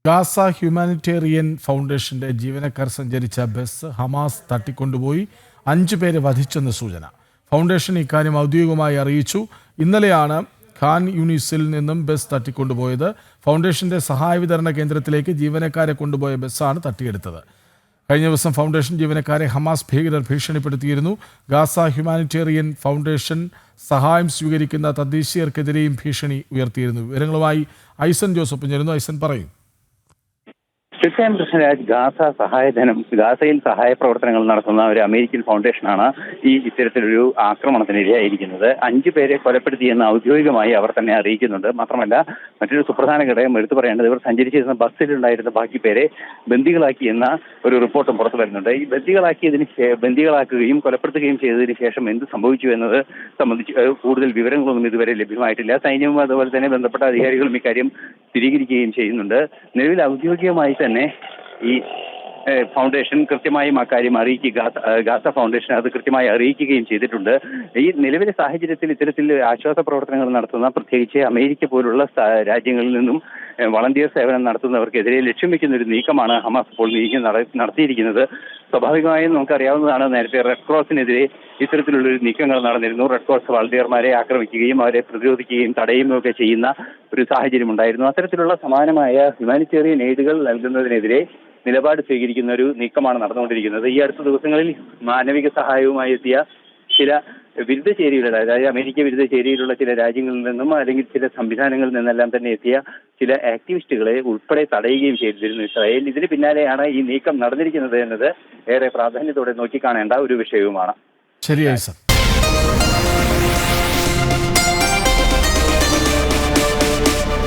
Gaza humanitarian ഫൗണ്ടേഷന്റെ ജീവനക്കാർ സഞ്ചരിച്ച ബസ് ഹമാസ് തട്ടിക്കൊണ്ടുപോയി 5 പേരെ വധിച്ചെന്ന് സൂചന. ഫൗണ്ടേഷൻ ഇക്കാര്യം ഔദ്യോഗികമായി അറിയിച്ചു. ഇന്നലെയാണ് ഖാൻ യൂണിസിൽ നിന്നും ബസ് തട്ടിക്കൊണ്ടുപോയത്. ഫൗണ്ടേഷന്റെ സഹായ വിതരണ കേന്ദ്രത്തിലേക്ക് ജീവനക്കാരെ കൊണ്ടുപോയ ബസ്സാണ് തട്ടിയെടുത്തത്. കഴിഞ്ഞ ദിവസം ഫൗണ്ടേഷൻ ജീവനക്കാരെ ഹമാസ് ഭീകരർ ഭീഷണിപ്പെടുത്തിയിരുന്നു. ഗാസ ഹ്യൂമാനിറ്റേറിയൻ ഫൗണ്ടേഷൻ സഹായം സ്വീകരിക്കുന്ന തദ്ദേശീയർക്കെതിരെയും ഭീഷണി ഉയർത്തിയിരുന്നു. വിവരങ്ങളുമായി ഐസൻ ജോസഫ് ചേരുന്നു. ഐസൻ പറയും. തീർച്ചയായും കൃഷ്ണരാജ്, ഗാസയിൽ സഹായ പ്രവർത്തനങ്ങൾ നടത്തുന്ന ഒരു അമേരിക്കൻ ഫൗണ്ടേഷനാണ് ഇത്തരത്തിലൊരു ആക്രമണത്തിനിരയായിരിക്കുന്നത്. 5 പേരെ കൊലപ്പെടുത്തിയെന്ന് ഔദ്യോഗികമായി അവർ തന്നെ അറിയിക്കുന്നുണ്ട്. മാത്രമല്ല, മറ്റൊരു സുപ്രധാന ഘടകം എടുത്തു പറയേണ്ടത്, ഇവർ സഞ്ചരിച്ചിരുന്ന ബസ്സിലുണ്ടായിരുന്ന ബാക്കി പേരെ ബന്ദികളാക്കി എന്ന ഒരു റിപ്പോർട്ടും പുറത്തു വരുന്നുണ്ട്. ഈ ബന്ദികളാക്കുകയും കൊലപ്പെടുത്തുകയും ചെയ്തതിനു ശേഷം എന്ത് സംഭവിച്ചു എന്നത് സംബന്ധിച്ച് കൂടുതൽ വിവരങ്ങളൊന്നും ഇതുവരെ ലഭ്യമായിട്ടില്ല. സൈന്യവും അതുപോലെ തന്നെ ബന്ധപ്പെട്ട അധികാരികളും ഇക്കാര്യം സ്ഥിരീകരിക്കുകയും ചെയ്യുന്നുണ്ട്. നിലവിൽ ഔദ്യോഗികമായി തന്നെ ഈ ഫൗണ്ടേഷൻ കൃത്യമായും അക്കാര്യം ഗാസ ഫൗണ്ടേഷൻ അത് കൃത്യമായി അറിയിക്കുകയും ചെയ്തിട്ടുണ്ട്. ഈ നിലവിലെ സാഹചര്യത്തിൽ ഇത്തരത്തിൽ ആശ്വാസ പ്രവർത്തനങ്ങൾ നടത്തുന്ന, പ്രത്യേകിച്ച് അമേരിക്ക പോലുള്ള രാജ്യങ്ങളിൽ നിന്നും വളണ്ടിയർ സേവനം നടത്തുന്നവർക്കെതിരെ ലക്ഷ്യം വെക്കുന്ന ഒരു നീക്കമാണ് ഹമാസ് ഇപ്പോൾ നടത്തിയിരിക്കുന്നത്. സ്വാഭാവികമായും നമുക്കറിയാവുന്നതാണ്, നേരത്തെ റെഡ് ക്രോസിനെതിരെ ഇത്തരത്തിലുള്ളൊരു നീക്കങ്ങൾ നടന്നിരുന്നു. റെഡ് ക്രോസ് വളണ്ടിയർമാരെ ആക്രമിക്കുകയും അവരെ പ്രതിരോധിക്കുകയും തടയുകയും ഒക്കെ ചെയ്യുന്ന ഒരു സാഹചര്യം ഉണ്ടായിരുന്നു. അത്തരത്തിലുള്ള സമാനമായ ഹ്യൂമാനിറ്റേറിയൻ എയ്ഡുകൾ നൽകുന്നതിനെതിരെ നിലപാട് സ്വീകരിക്കുന്ന ഒരു നീക്കമാണ് നടന്നുകൊണ്ടിരിക്കുന്നത്. ഈ അടുത്ത ദിവസങ്ങളിൽ മാനവിക സഹായവുമായി എത്തിയ ചില വിരുദ്ധ ചേരികളുടെ, അതായത് അമേരിക്ക വിരുദ്ധ ചേരിയിലുള്ള ചില രാജ്യങ്ങളിൽ നിന്നും അല്ലെങ്കിൽ ചില സംവിധാനങ്ങളിൽ നിന്നെല്ലാം തന്നെ എത്തിയ ചില ആക്ടിവിസ്റ്റുകളെ ഉൾപ്പെടെ തടയുകയും ചെയ്തിരുന്നു ഇസ്രായേൽ. ഇതിന് പിന്നാലെയാണ് ഈ നീക്കം നടന്നിരിക്കുന്നത് എന്നത് ഏറെ പ്രാധാന്യത്തോടെ നോക്കിക്കാണേണ്ട ഒരു വിഷയവുമാണ്. ശരി.